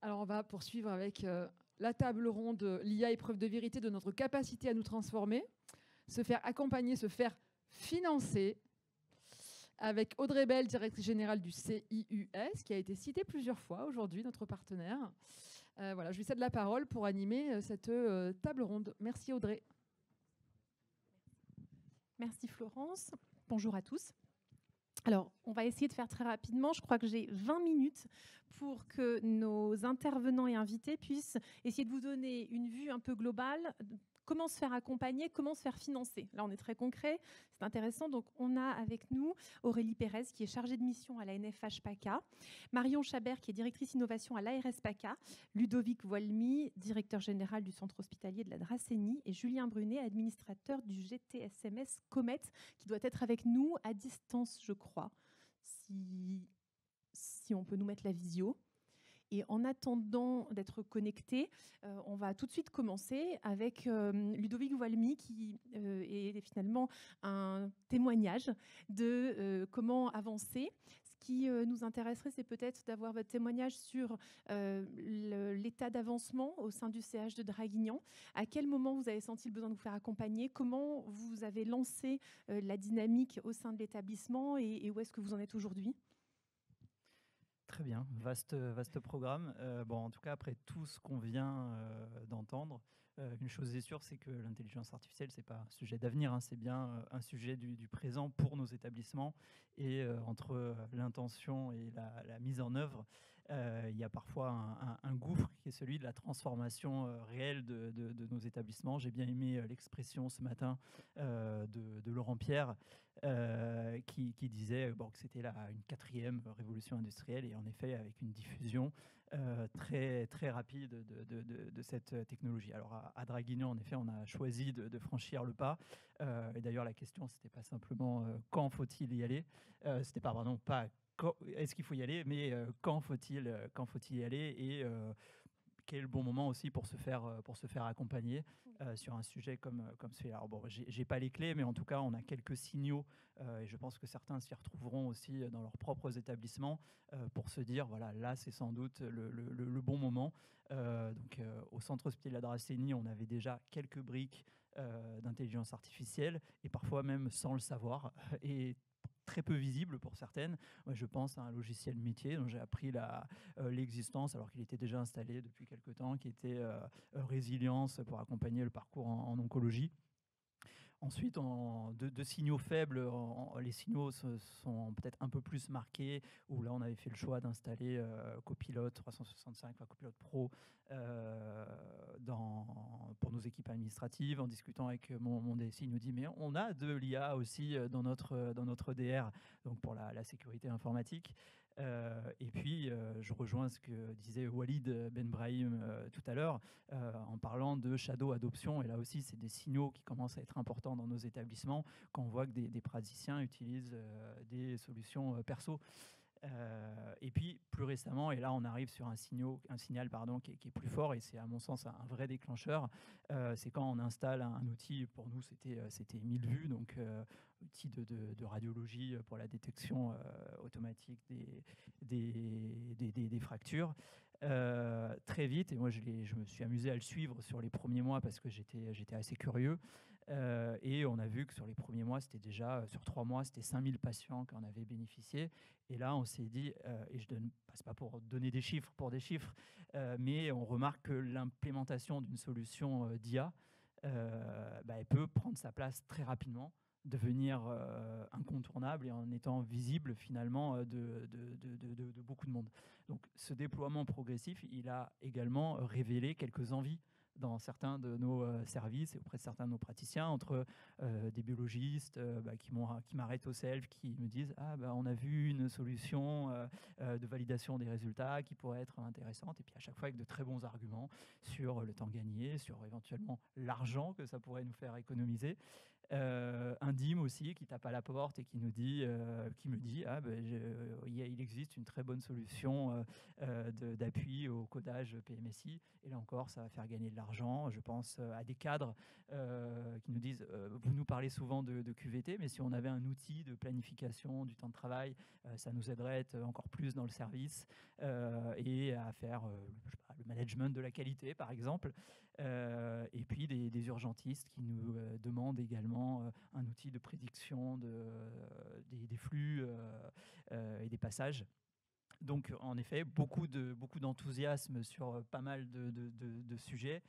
Alors, on va poursuivre avec la table ronde l'IA épreuve de vérité de notre capacité à nous transformer, se faire accompagner, se faire financer, avec Audrey Bell, directrice générale du CIUS, qui a été citée plusieurs fois aujourd'hui, notre partenaire. Voilà, je lui cède la parole pour animer cette table ronde. Merci Audrey. Merci Florence. Bonjour à tous. Alors, on va essayer de faire très rapidement. Je crois que j'ai 20 minutes pour que nos intervenants et invités puissent essayer de vous donner une vue un peu globale. Comment se faire accompagner, comment se faire financer. Là, on est très concret, c'est intéressant. Donc, on a avec nous Aurélie Pérez, qui est chargée de mission à la NFH PACA, Marion Chabert, qui est directrice innovation à l'ARS PACA, Ludovic Voilmy, directeur général du centre hospitalier de la Dracénie, et Julien Brunet, administrateur du GTSMS Comet, qui doit être avec nous à distance, je crois, si on peut nous mettre la visio. Et en attendant d'être connecté, on va tout de suite commencer avec Ludovic Voilmy, qui est finalement un témoignage de comment avancer. Ce qui nous intéresserait, c'est peut-être d'avoir votre témoignage sur l'état d'avancement au sein du CH de Draguignan. À quel moment vous avez senti le besoin de vous faire accompagner? Comment vous avez lancé la dynamique au sein de l'établissement et où est-ce que vous en êtes aujourd'hui? Très bien, vaste programme. En tout cas, après tout ce qu'on vient d'entendre, une chose est sûre, c'est que l'intelligence artificielle, ce n'est pas un sujet d'avenir, hein, c'est bien un sujet du présent pour nos établissements. Et entre l'intention et la mise en œuvre, il y a parfois un gouffre qui est celui de la transformation réelle de nos établissements. J'ai bien aimé l'expression ce matin de Laurent Pierre qui disait que c'était une 4e révolution industrielle, et en effet avec une diffusion très, très rapide de cette technologie. Alors à Draguignan, en effet, on a choisi de franchir le pas. Et d'ailleurs, la question, c'était pas simplement quand faut-il y aller, c'était pas est-ce qu'il faut y aller, mais quand faut-il y aller, et quel est le bon moment aussi pour se faire accompagner sur un sujet comme celui-là. Alors bon, j'ai pas les clés, mais en tout cas, on a quelques signaux, et je pense que certains s'y retrouveront aussi dans leurs propres établissements, pour se dire, voilà, là, c'est sans doute le bon moment. Au centre hospitalier de la Dracénie, on avait déjà quelques briques d'intelligence artificielle, et parfois même sans le savoir, et très peu visible pour certaines. Moi, je pense à un logiciel métier dont j'ai appris l'existence alors qu'il était déjà installé depuis quelques temps, qui était Résilience, pour accompagner le parcours en oncologie. Ensuite, de signaux faibles, les signaux sont peut-être un peu plus marqués, où là, on avait fait le choix d'installer Copilot 365, enfin Copilot Pro, pour nos équipes administratives. En discutant avec mon DSI, il nous dit, mais on a de l'IA aussi dans notre DR, donc pour la sécurité informatique. Et puis, je rejoins ce que disait Walid Ben Brahim tout à l'heure, en parlant de shadow adoption. Et là aussi, c'est des signaux qui commencent à être importants dans nos établissements, quand on voit que des praticiens utilisent des solutions perso. Et puis plus récemment, et là on arrive sur un signal qui est plus fort, et c'est à mon sens un vrai déclencheur, c'est quand on installe un outil. Pour nous c'était 1000 vues, donc outil de radiologie pour la détection automatique des fractures. Très vite, et moi je me suis amusé à le suivre sur les premiers mois parce que j'étais assez curieux, et on a vu que sur les premiers mois, c'était déjà, sur 3 mois, c'était 5000 patients qui en avaient bénéficié. Et là, on s'est dit, et je ne passe pas pour donner des chiffres pour des chiffres, mais on remarque que l'implémentation d'une solution d'IA, elle peut prendre sa place très rapidement, devenir incontournable, et en étant visible finalement de beaucoup de monde. Donc ce déploiement progressif, il a également révélé quelques envies dans certains de nos services et auprès de certains de nos praticiens, entre des biologistes qui m'arrêtent au self, qui me disent on a vu une solution de validation des résultats qui pourrait être intéressante, et puis à chaque fois avec de très bons arguments sur le temps gagné, sur éventuellement l'argent que ça pourrait nous faire économiser. Un DIM aussi qui tape à la porte et qui nous dit, qui me dit il existe une très bonne solution d'appui au codage PMSI. Et là encore, ça va faire gagner de l'argent. Je pense à des cadres qui nous disent vous nous parlez souvent de QVT, mais si on avait un outil de planification du temps de travail, ça nous aiderait à être encore plus dans le service et à faire je sais pas, le management de la qualité, par exemple. Et puis des urgentistes qui nous demandent également un outil de prédiction des flux et des passages. Donc, en effet, beaucoup d'enthousiasme sur pas mal de sujets.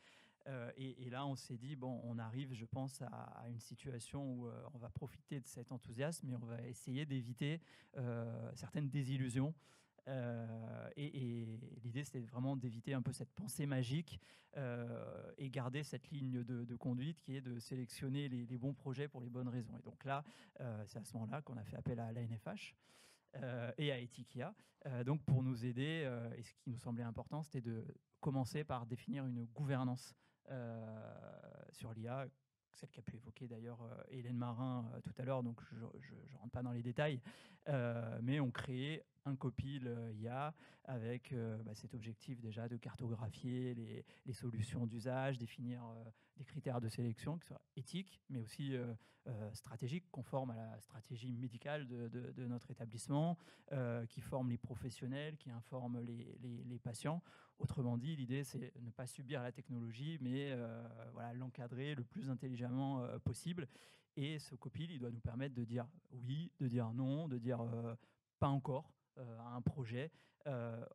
Et là, on s'est dit, bon, on arrive, je pense, à une situation où on va profiter de cet enthousiasme, mais on va essayer d'éviter certaines désillusions. Et l'idée, c'était vraiment d'éviter un peu cette pensée magique et garder cette ligne de conduite qui est de sélectionner les bons projets pour les bonnes raisons. Et donc là, c'est à ce moment-là qu'on a fait appel à l'ANFH et à Etikia. Donc pour nous aider, et ce qui nous semblait important, c'était de commencer par définir une gouvernance sur l'IA, celle qu'a pu évoquer d'ailleurs Hélène Marin tout à l'heure, donc je ne rentre pas dans les détails, mais on crée un copil IA avec cet objectif déjà de cartographier les solutions d'usage, définir des critères de sélection qui soient éthiques, mais aussi stratégiques, conformes à la stratégie médicale de notre établissement, qui forment les professionnels, qui informent les patients. Autrement dit, l'idée, c'est ne pas subir la technologie, mais l'encadrer le plus intelligemment possible. Et ce copil, il doit nous permettre de dire oui, de dire non, de dire pas encore à un projet,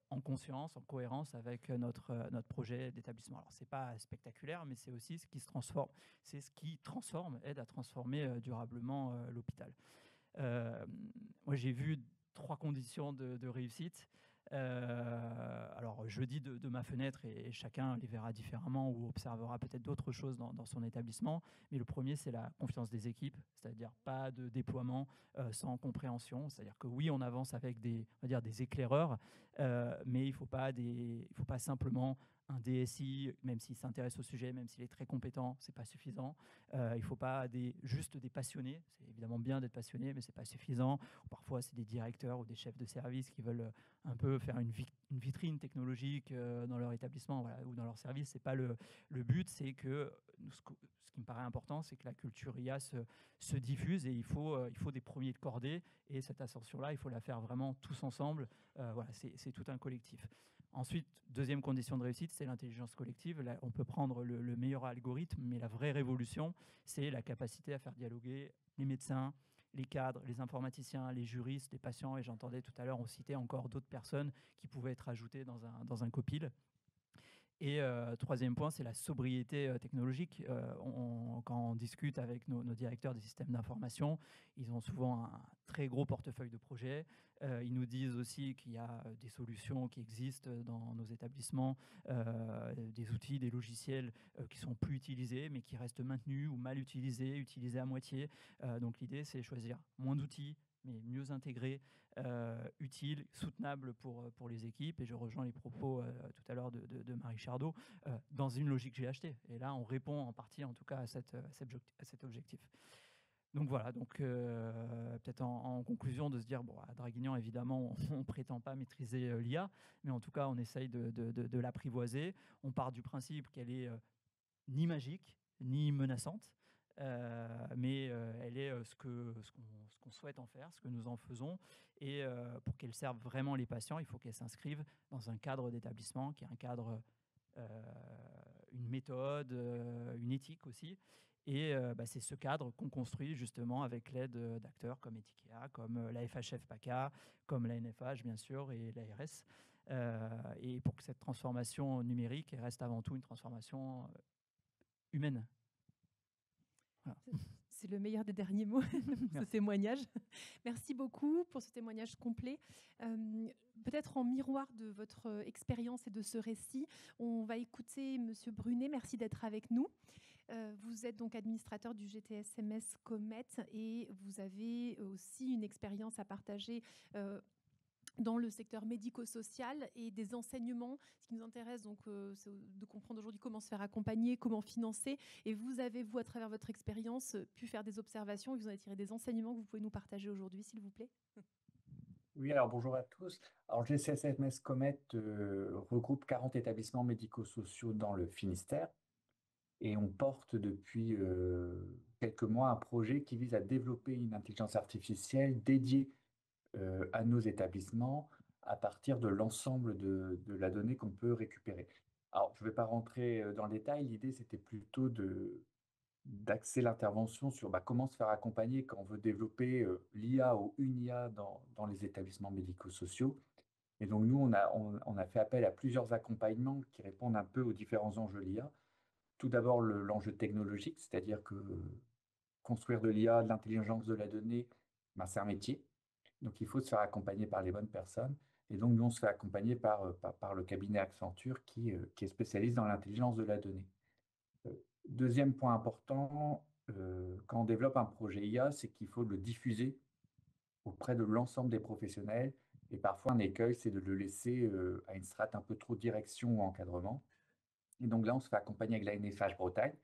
en conscience, en cohérence avec notre projet d'établissement. Alors, ce n'est pas spectaculaire, mais c'est aussi ce qui se transforme. C'est ce qui transforme, aide à transformer durablement l'hôpital. Moi, j'ai vu 3 conditions de réussite. Alors, je dis de ma fenêtre et chacun les verra différemment ou observera peut-être d'autres choses dans son établissement. Mais le premier, c'est la confiance des équipes, c'est-à-dire pas de déploiement sans compréhension. C'est-à-dire que oui, on avance avec des éclaireurs, mais il ne faut pas simplement un DSI, même s'il s'intéresse au sujet, même s'il est très compétent, ce n'est pas suffisant. Il ne faut pas juste des passionnés. C'est évidemment bien d'être passionné, mais ce n'est pas suffisant. Ou parfois, c'est des directeurs ou des chefs de service qui veulent un peu faire une vitrine technologique dans leur établissement ou dans leur service. Ce n'est pas le but. C'est que ce qui me paraît important, c'est que la culture IA se diffuse et il faut des premiers de cordée. Et cette ascension-là, il faut la faire vraiment tous ensemble. C'est tout un collectif. Ensuite, deuxième condition de réussite, c'est l'intelligence collective. Là, on peut prendre le meilleur algorithme, mais la vraie révolution, c'est la capacité à faire dialoguer les médecins, les cadres, les informaticiens, les juristes, les patients. Et j'entendais tout à l'heure, on citait encore d'autres personnes qui pouvaient être ajoutées dans un copil. Et troisième point, c'est la sobriété technologique. Quand on discute avec nos directeurs des systèmes d'information, ils ont souvent un très gros portefeuille de projets. Ils nous disent aussi qu'il y a des solutions qui existent dans nos établissements, des outils, des logiciels qui ne sont plus utilisés, mais qui restent maintenus ou mal utilisés à moitié. Donc l'idée, c'est choisir moins d'outils, mais mieux intégrés, utiles, soutenables pour les équipes. Et je rejoins les propos tout à l'heure de Marie Chardot, dans une logique GHT. Et là, on répond en partie, en tout cas, à cet objectif. Donc voilà, peut-être en conclusion de se dire, à Draguignan, évidemment, on ne prétend pas maîtriser l'IA, mais en tout cas, on essaye de l'apprivoiser. On part du principe qu'elle est ni magique, ni menaçante, mais elle est ce qu'on souhaite en faire, ce que nous en faisons. Et pour qu'elle serve vraiment les patients, il faut qu'elle s'inscrive dans un cadre d'établissement qui est un cadre, une méthode, une éthique aussi. Et c'est ce cadre qu'on construit justement avec l'aide d'acteurs comme Etikia, comme la FHF PACA, comme la NFH bien sûr et l'ARS. Et pour que cette transformation numérique reste avant tout une transformation humaine. Voilà. C'est le meilleur des derniers mots de ce témoignage. Merci beaucoup pour ce témoignage complet. Peut-être en miroir de votre expérience et de ce récit, on va écouter Monsieur Brunet. Merci d'être avec nous. Vous êtes donc administrateur du GTSMS Comet et vous avez aussi une expérience à partager dans le secteur médico-social et des enseignements. Ce qui nous intéresse, donc, c'est de comprendre aujourd'hui comment se faire accompagner, comment financer. Et vous avez, vous, à travers votre expérience, pu faire des observations et vous en avez tiré des enseignements que vous pouvez nous partager aujourd'hui, s'il vous plaît. Oui, alors bonjour à tous. Alors GCSMS Comet regroupe 40 établissements médico-sociaux dans le Finistère et on porte depuis quelques mois un projet qui vise à développer une intelligence artificielle dédiée à nos établissements à partir de l'ensemble de la donnée qu'on peut récupérer. Alors, je ne vais pas rentrer dans le détail, l'idée c'était plutôt d'axer l'intervention sur comment se faire accompagner quand on veut développer l'IA ou une IA dans les établissements médico-sociaux. Et donc, nous, on a fait appel à plusieurs accompagnements qui répondent un peu aux différents enjeux de l'IA. Tout d'abord, l'enjeu technologique, c'est-à-dire que construire de l'IA, de l'intelligence de la donnée, c'est un métier. Donc, il faut se faire accompagner par les bonnes personnes. Et donc, nous, on se fait accompagner par le cabinet Accenture qui est spécialiste dans l'intelligence de la donnée. Deuxième point important, quand on développe un projet IA, c'est qu'il faut le diffuser auprès de l'ensemble des professionnels. Et parfois, un écueil, c'est de le laisser à une strate un peu trop direction ou encadrement. Et donc là, on se fait accompagner avec la NFH Bretagne,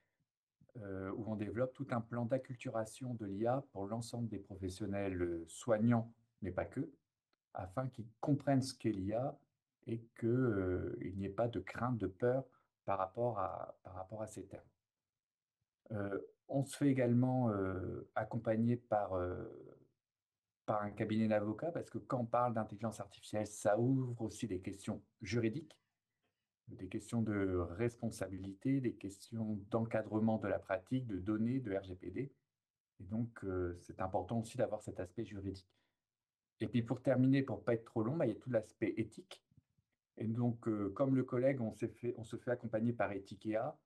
où on développe tout un plan d'acculturation de l'IA pour l'ensemble des professionnels soignants, mais pas que, afin qu'ils comprennent ce qu'est l'IA et qu'il n'y ait pas de crainte, de peur par rapport à ces termes. On se fait également accompagner par un cabinet d'avocats parce que quand on parle d'intelligence artificielle, ça ouvre aussi des questions juridiques, des questions de responsabilité, des questions d'encadrement de la pratique, de données, de RGPD. Et donc, c'est important aussi d'avoir cet aspect juridique. Et puis pour terminer, pour ne pas être trop long, il y a tout l'aspect éthique. Et donc, comme le collègue, on se fait accompagner par Ethikea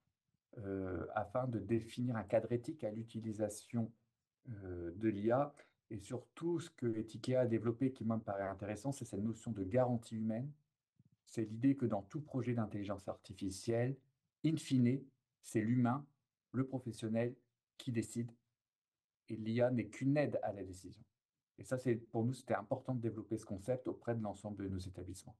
afin de définir un cadre éthique à l'utilisation de l'IA. Et surtout, ce que Ethikea a développé, qui moi me paraît intéressant, c'est cette notion de garantie humaine. C'est l'idée que dans tout projet d'intelligence artificielle, in fine, c'est l'humain, le professionnel, qui décide. Et l'IA n'est qu'une aide à la décision. Et ça, pour nous, c'était important de développer ce concept auprès de l'ensemble de nos établissements.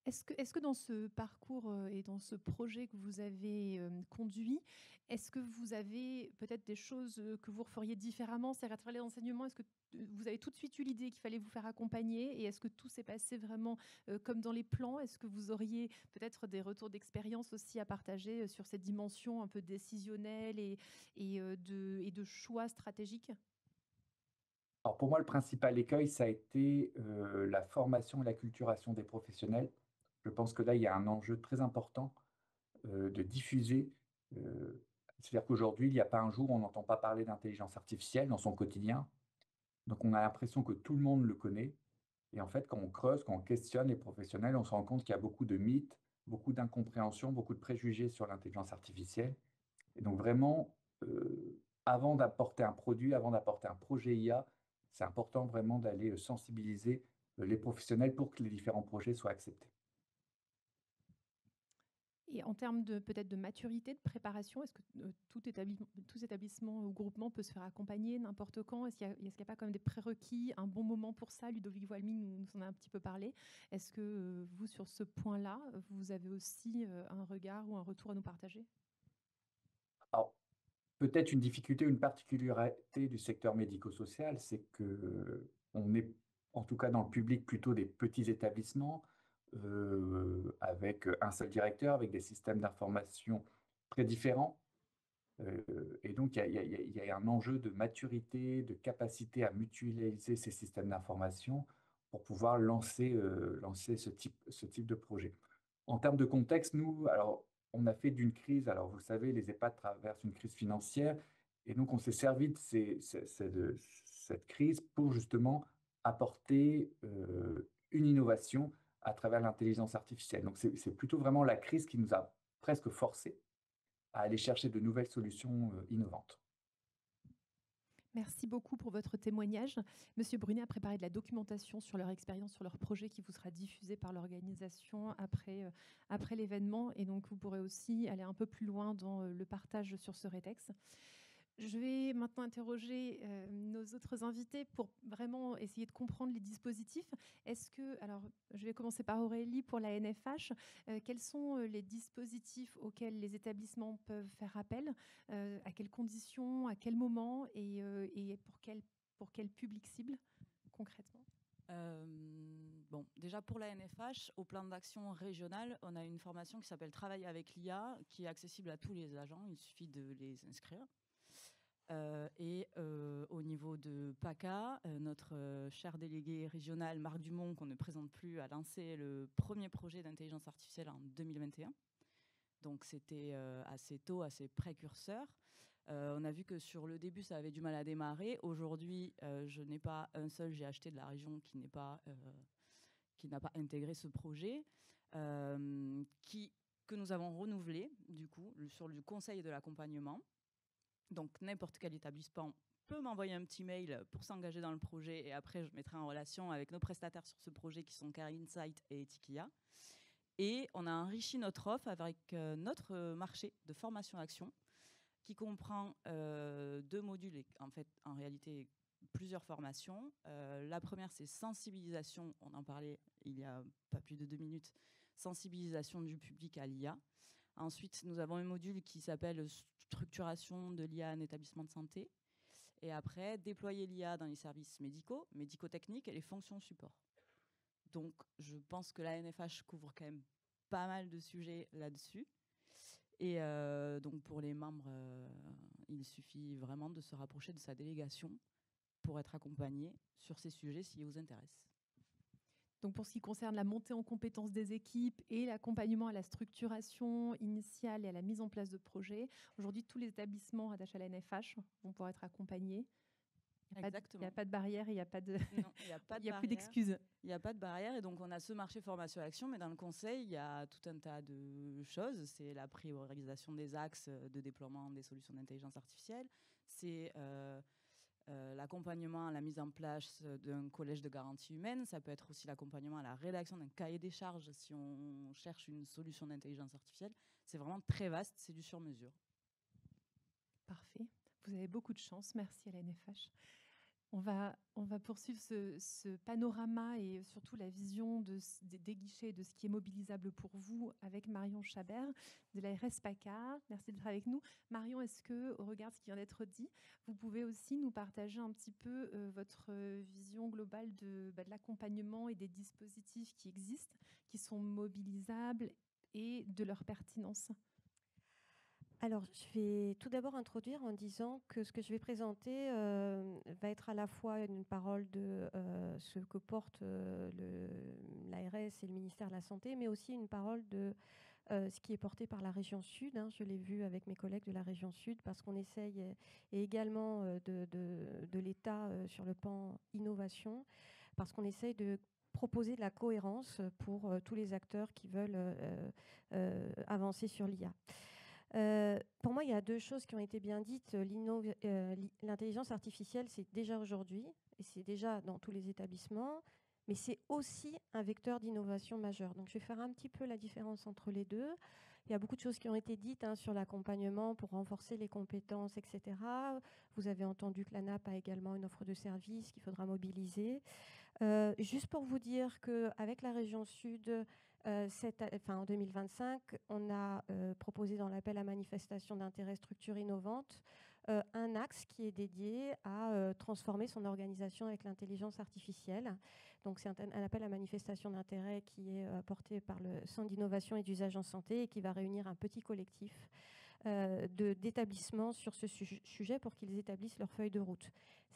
Est-ce que dans ce parcours et dans ce projet que vous avez conduit, est-ce que vous avez peut-être des choses que vous referiez différemment? C'est-à-dire à travers les enseignements, est-ce que vous avez tout de suite eu l'idée qu'il fallait vous faire accompagner? Et est-ce que tout s'est passé vraiment comme dans les plans? Est-ce que vous auriez peut-être des retours d'expérience aussi à partager sur cette dimension un peu décisionnelle et de choix stratégiques? Alors pour moi, le principal écueil, ça a été la formation et l'acculturation des professionnels. Je pense que là, il y a un enjeu très important de diffuser. C'est-à-dire qu'aujourd'hui, il n'y a pas un jour où on n'entend pas parler d'intelligence artificielle dans son quotidien. Donc on a l'impression que tout le monde le connaît. Et en fait, quand on creuse, quand on questionne les professionnels, on se rend compte qu'il y a beaucoup de mythes, beaucoup d'incompréhension, beaucoup de préjugés sur l'intelligence artificielle. Et donc vraiment, avant d'apporter un produit, avant d'apporter un projet IA, c'est important vraiment d'aller sensibiliser les professionnels pour que les différents projets soient acceptés. Et en termes de peut-être de maturité, de préparation, est-ce que tout établissement ou groupement peut se faire accompagner n'importe quand? Est-ce qu'il n'y a pas quand même des prérequis, un bon moment pour ça? Ludovic Voilmy nous en a un petit peu parlé. Est-ce que vous, sur ce point-là, vous avez aussi un regard ou un retour à nous partager? Alors, peut-être une difficulté, une particularité du secteur médico-social, c'est que on est, en tout cas dans le public, plutôt des petits établissements avec un seul directeur, avec des systèmes d'information très différents. Et donc, il y a un enjeu de maturité, de capacité à mutualiser ces systèmes d'information pour pouvoir lancer ce type de projet. En termes de contexte, nous, alors, on a fait d'une crise, alors vous savez, les EHPAD traversent une crise financière, et donc on s'est servi de cette crise pour justement apporter une innovation à travers l'intelligence artificielle. Donc c'est plutôt vraiment la crise qui nous a presque forcés à aller chercher de nouvelles solutions innovantes. Merci beaucoup pour votre témoignage. Monsieur Brunet a préparé de la documentation sur leur expérience, sur leur projet qui vous sera diffusé par l'organisation après l'événement. Et donc, vous pourrez aussi aller un peu plus loin dans le partage sur ce rétex. Je vais maintenant interroger nos autres invités pour vraiment essayer de comprendre les dispositifs. Alors, je vais commencer par Aurélie pour la NFH. Quels sont les dispositifs auxquels les établissements peuvent faire appel? À quelles conditions? À quel moment? Et pour quel public cible concrètement? Bon, déjà pour la NFH, au plan d'action régional, on a une formation qui s'appelle Travailler avec l'IA, qui est accessible à tous les agents. Il suffit de les inscrire. Au niveau de PACA, notre cher délégué régional Marc Dumont, qu'on ne présente plus, a lancé le premier projet d'intelligence artificielle en 2021. Donc c'était assez tôt, assez précurseur. On a vu que sur le début, ça avait du mal à démarrer. Aujourd'hui, je n'ai pas un seul GHT de la région qui n'a pas intégré ce projet, que nous avons renouvelé du coup sur le conseil de l'accompagnement. Donc n'importe quel établissement peut m'envoyer un petit mail pour s'engager dans le projet et après je mettrai en relation avec nos prestataires sur ce projet qui sont CareInsight et Etikia. Et on a enrichi notre offre avec notre marché de formation-action qui comprend 2 modules et en réalité plusieurs formations. La première, c'est sensibilisation, on en parlait il y a pas plus de 2 minutes, sensibilisation du public à l'IA. Ensuite, nous avons un module qui s'appelle structuration de l'IA en établissement de santé. Et après, déployer l'IA dans les services médicaux, médico-techniques et les fonctions support. Donc, je pense que la NFH couvre quand même pas mal de sujets là-dessus. Et donc, pour les membres, il suffit vraiment de se rapprocher de sa délégation pour être accompagné sur ces sujets s'ils vous intéressent. Donc pour ce qui concerne la montée en compétences des équipes et l'accompagnement à la structuration initiale et à la mise en place de projets, aujourd'hui, tous les établissements rattachés à la NFH vont pouvoir être accompagnés. Il n'y a pas de barrière, il n'y a pas de... Non, il n'y a plus d'excuses. Il n'y a pas de barrière. Et donc, on a ce marché formation-action, mais dans le conseil, il y a tout un tas de choses. C'est la priorisation des axes de déploiement des solutions d'intelligence artificielle. C'est l'accompagnement à la mise en place d'un collège de garantie humaine. Ça peut être aussi l'accompagnement à la rédaction d'un cahier des charges si on cherche une solution d'intelligence artificielle. C'est vraiment très vaste, c'est du sur-mesure. Parfait. Vous avez beaucoup de chance. Merci à la NFH. On va poursuivre ce panorama et surtout la vision des guichets, de ce qui est mobilisable pour vous avec Marion Chabert de la RS PACA. Merci d'être avec nous. Marion, est-ce que, au regard de ce qui vient d'être dit, vous pouvez aussi nous partager un petit peu votre vision globale de l'accompagnement et des dispositifs qui existent, qui sont mobilisables et de leur pertinence ? Alors, je vais tout d'abord introduire en disant que ce que je vais présenter va être à la fois une parole de ce que porte l'ARS et le ministère de la Santé, mais aussi une parole de ce qui est porté par la région Sud. Je l'ai vu avec mes collègues de la région Sud, parce qu'on essaye, et également de l'État sur le plan innovation, parce qu'on essaye de proposer de la cohérence pour tous les acteurs qui veulent avancer sur l'IA. Pour moi, il y a 2 choses qui ont été bien dites. L'intelligence artificielle, c'est déjà aujourd'hui, et c'est déjà dans tous les établissements, mais c'est aussi un vecteur d'innovation majeur. Donc, je vais faire un petit peu la différence entre les deux. Il y a beaucoup de choses qui ont été dites sur l'accompagnement pour renforcer les compétences, etc. Vous avez entendu que l'ANAP a également une offre de service qu'il faudra mobiliser. Juste pour vous dire qu'avec la région Sud, en 2025, on a proposé dans l'appel à manifestation d'intérêt structure innovante un axe qui est dédié à transformer son organisation avec l'intelligence artificielle. Donc c'est un appel à manifestation d'intérêt qui est porté par le Centre d'innovation et d'usage en santé et qui va réunir un petit collectif d'établissements sur ce sujet pour qu'ils établissent leur feuille de route.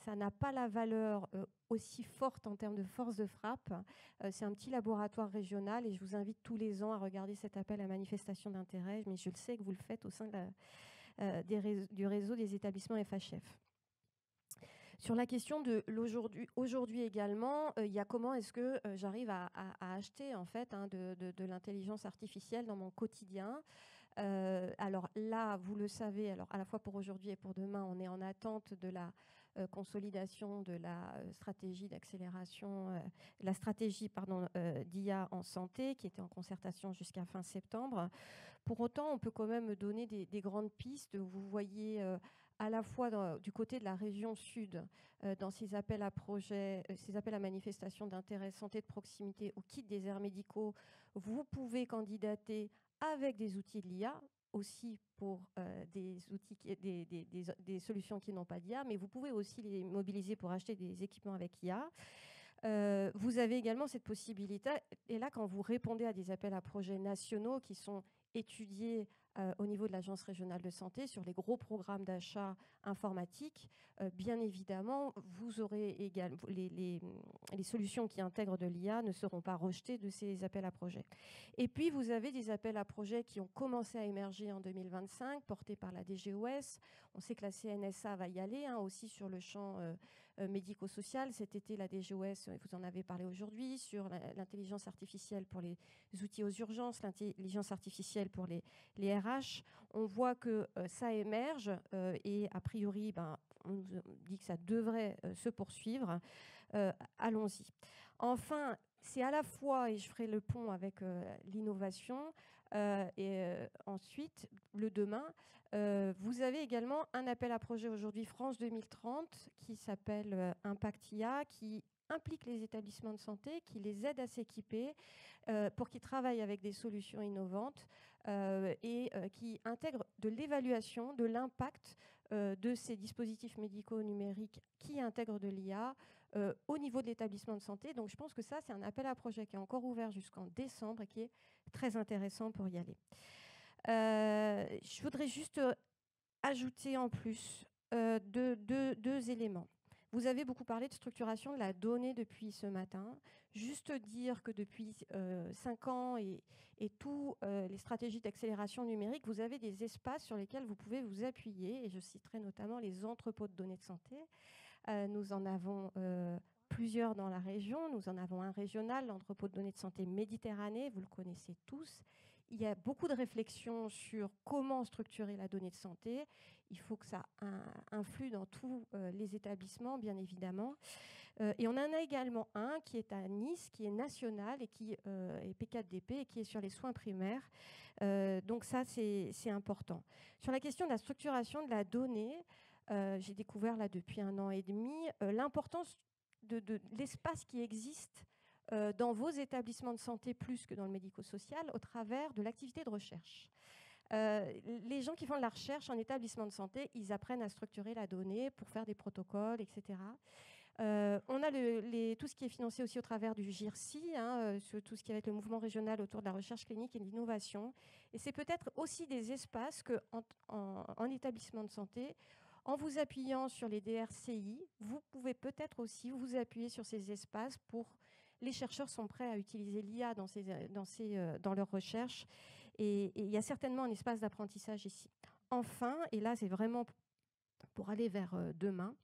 Ça n'a pas la valeur aussi forte en termes de force de frappe. C'est un petit laboratoire régional et je vous invite tous les ans à regarder cet appel à manifestation d'intérêt, mais je le sais que vous le faites au sein du réseau des établissements FHF. Sur la question de aujourd'hui également, il y a comment est-ce que j'arrive à acheter en fait de l'intelligence artificielle dans mon quotidien. Alors là, vous le savez, alors à la fois pour aujourd'hui et pour demain, on est en attente de la consolidation de la stratégie d'accélération, d'IA en santé, qui était en concertation jusqu'à fin septembre. Pour autant, on peut quand même donner des grandes pistes. Vous voyez à la fois du côté de la région sud, dans ces appels à projets, ces appels à manifestation d'intérêt santé de proximité au kit des aires médicaux, vous pouvez candidater avec des outils de l'IA, aussi pour des outils des solutions qui n'ont pas d'IA, mais vous pouvez aussi les mobiliser pour acheter des équipements avec IA. Vous avez également cette possibilité, et là, quand vous répondez à des appels à projets nationaux qui sont étudiés au niveau de l'Agence régionale de santé sur les gros programmes d'achat informatique, bien évidemment, vous aurez également les solutions qui intègrent de l'IA ne seront pas rejetées de ces appels à projets. Et puis, vous avez des appels à projets qui ont commencé à émerger en 2025, portés par la DGOS. On sait que la CNSA va y aller, aussi sur le champ médico-social. Cet été, la DGOS, vous en avez parlé aujourd'hui, sur l'intelligence artificielle pour les outils aux urgences, l'intelligence artificielle pour les RH. On voit que ça émerge et a priori, on nous dit que ça devrait se poursuivre. Allons-y. Enfin, c'est à la fois, et je ferai le pont avec l'innovation, et ensuite, le demain, vous avez également un appel à projet aujourd'hui France 2030 qui s'appelle Impact IA, qui implique les établissements de santé, qui les aide à s'équiper pour qu'ils travaillent avec des solutions innovantes et qui intègrent de l'évaluation de l'impact de ces dispositifs médicaux numériques qui intègrent de l'IA au niveau de l'établissement de santé. Donc je pense que ça, c'est un appel à projet qui est encore ouvert jusqu'en décembre et qui est très intéressant pour y aller. Je voudrais juste ajouter en plus deux éléments. Vous avez beaucoup parlé de structuration de la donnée depuis ce matin. Juste dire que depuis 5 ans et toutes les stratégies d'accélération numérique, vous avez des espaces sur lesquels vous pouvez vous appuyer. Et je citerai notamment les entrepôts de données de santé. Nous en avons plusieurs dans la région. Nous en avons un régional, l'entrepôt de données de santé Méditerranée. Vous le connaissez tous. Il y a beaucoup de réflexions sur comment structurer la donnée de santé. Il faut que ça influe dans tous les établissements, bien évidemment. Et on en a également un qui est à Nice, qui est national et qui est P4DP et qui est sur les soins primaires. Donc ça, c'est important. Sur la question de la structuration de la donnée, j'ai découvert là depuis 1 an et demi l'importance de l'espace qui existe dans vos établissements de santé plus que dans le médico-social au travers de l'activité de recherche. Les gens qui font de la recherche en établissement de santé, ils apprennent à structurer la donnée pour faire des protocoles, etc. On a tout ce qui est financé aussi au travers du GIRSI, tout ce qui va être le mouvement régional autour de la recherche clinique et de l'innovation. Et c'est peut-être aussi des espaces qu'en établissement de santé, en vous appuyant sur les DRCI, vous pouvez peut-être aussi vous appuyer sur ces espaces pour... Les chercheurs sont prêts à utiliser l'IA dans leurs recherches et il y a certainement un espace d'apprentissage ici. Enfin, et là c'est vraiment pour aller vers demain,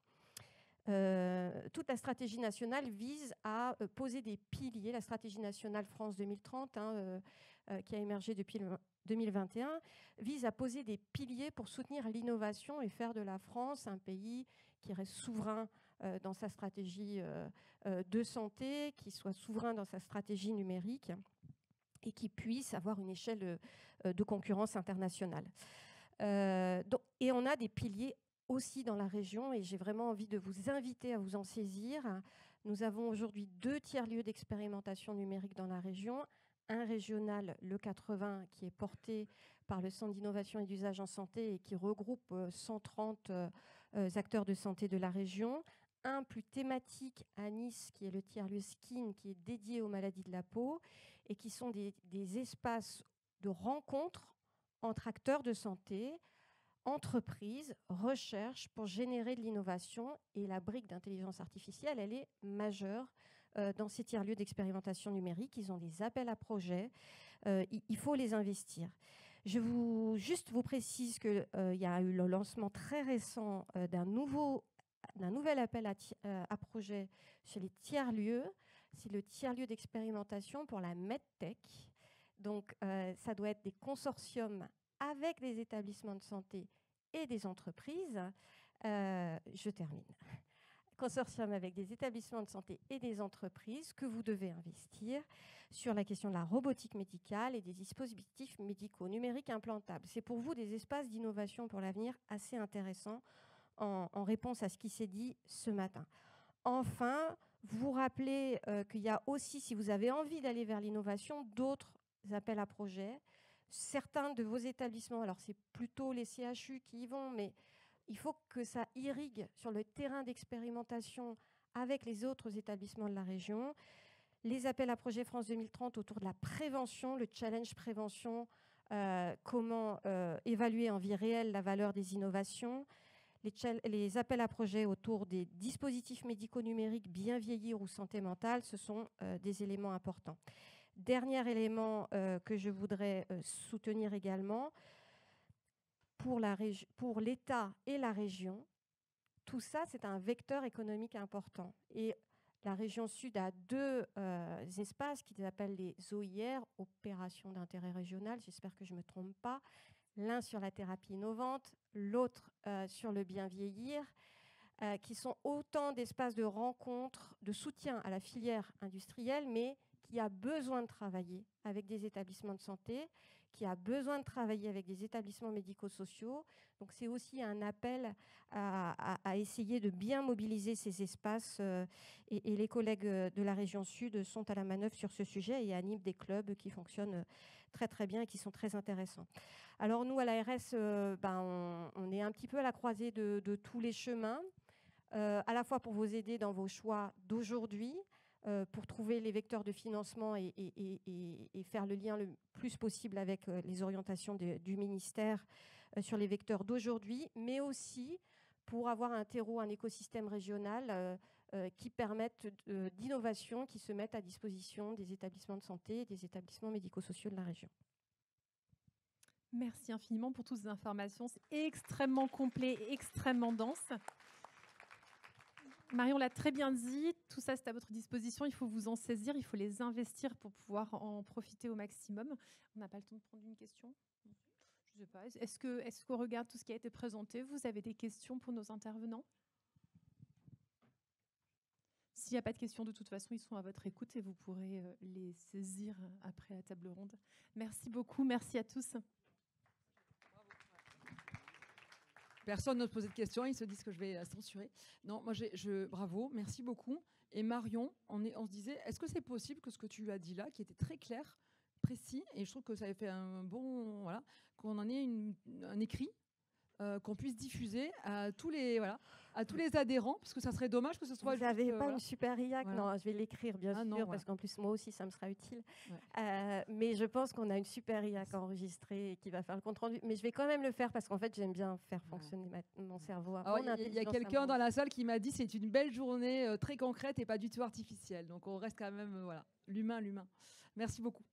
toute la stratégie nationale vise à poser des piliers. La stratégie nationale France 2030, qui a émergé depuis 2021, vise à poser des piliers pour soutenir l'innovation et faire de la France un pays qui reste souverain dans sa stratégie de santé, qui soit souverain dans sa stratégie numérique et qui puisse avoir une échelle de concurrence internationale. Et on a des piliers aussi dans la région et j'ai vraiment envie de vous inviter à vous en saisir. Nous avons aujourd'hui 2 tiers-lieux d'expérimentation numérique dans la région. Un régional, le 80, qui est porté par le Centre d'innovation et d'usage en santé et qui regroupe 130 acteurs de santé de la région. Un plus thématique à Nice, qui est le tiers-lieu Skin, qui est dédié aux maladies de la peau et qui sont des espaces de rencontre entre acteurs de santé, entreprises, recherche pour générer de l'innovation. Et la brique d'intelligence artificielle, elle est majeure dans ces tiers-lieux d'expérimentation numérique. Ils ont des appels à projets. Il faut les investir. Je vous précise qu'il y a eu le lancement très récent d'un nouvel appel à projet chez les tiers-lieux. C'est le tiers-lieu d'expérimentation pour la MedTech. Donc, ça doit être des consortiums avec des établissements de santé et des entreprises. Je termine. consortium avec des établissements de santé et des entreprises que vous devez investir sur la question de la robotique médicale et des dispositifs médicaux numériques implantables. C'est pour vous des espaces d'innovation pour l'avenir assez intéressants en réponse à ce qui s'est dit ce matin. Enfin, vous rappelez qu'il y a aussi, si vous avez envie d'aller vers l'innovation, d'autres appels à projets. Certains de vos établissements, alors c'est plutôt les CHU qui y vont, mais il faut que ça irrigue sur le terrain d'expérimentation avec les autres établissements de la région. Les appels à projets France 2030 autour de la prévention, le challenge prévention, comment évaluer en vie réelle la valeur des innovations. Les appels à projets autour des dispositifs médicaux numériques, bien vieillir ou santé mentale, ce sont des éléments importants. Dernier élément que je voudrais soutenir également, pour l'État et la région, tout ça, c'est un vecteur économique important. Et la région Sud a deux espaces qu'ils appellent les OIR, opérations d'intérêt régional, j'espère que je ne me trompe pas, l'un sur la thérapie innovante, l'autre sur le bien vieillir, qui sont autant d'espaces de rencontre, de soutien à la filière industrielle, mais qui a besoin de travailler avec des établissements de santé, qui a besoin de travailler avec des établissements médico-sociaux. Donc c'est aussi un appel à essayer de bien mobiliser ces espaces et les collègues de la région Sud sont à la manœuvre sur ce sujet et animent des clubs qui fonctionnent très très bien et qui sont très intéressants. Alors nous à l'ARS, on est un petit peu à la croisée de tous les chemins, à la fois pour vous aider dans vos choix d'aujourd'hui, pour trouver les vecteurs de financement et faire le lien le plus possible avec les orientations du ministère sur les vecteurs d'aujourd'hui, mais aussi pour avoir un terreau, un écosystème régional qui permettent d'innovation, qui se mettent à disposition des établissements de santé et des établissements médico-sociaux de la région. Merci infiniment pour toutes ces informations. C'est extrêmement complet et extrêmement dense. Marion l'a très bien dit, tout ça c'est à votre disposition, il faut vous en saisir, il faut les investir pour pouvoir en profiter au maximum. On n'a pas le temps de prendre une question ? Je ne sais pas. Est-ce qu'on regarde tout ce qui a été présenté ? Vous avez des questions pour nos intervenants ? S'il n'y a pas de questions, de toute façon, ils sont à votre écoute et vous pourrez les saisir après la table ronde. Merci beaucoup, merci à tous. Personne n'ose poser de questions, ils se disent que je vais censurer. Non, moi, bravo, merci beaucoup. Et Marion, on se disait, est-ce que c'est possible que ce que tu as dit là, qui était très clair, précis, et je trouve que ça avait fait un bon... Voilà, qu'on en ait un écrit, qu'on puisse diffuser à tous les adhérents, parce que ça serait dommage que ce soit... Vous n'avez pas une super IAC, voilà. Non, je vais l'écrire bien sûr, non, parce qu'en plus moi aussi ça me sera utile. Ouais. Mais je pense qu'on a une super IAC enregistrée et qui va faire le compte rendu. Mais je vais quand même le faire parce qu'en fait j'aime bien faire fonctionner mon cerveau. Il y a quelqu'un dans la salle qui m'a dit c'est une belle journée très concrète et pas du tout artificielle. Donc on reste quand même l'humain. Merci beaucoup.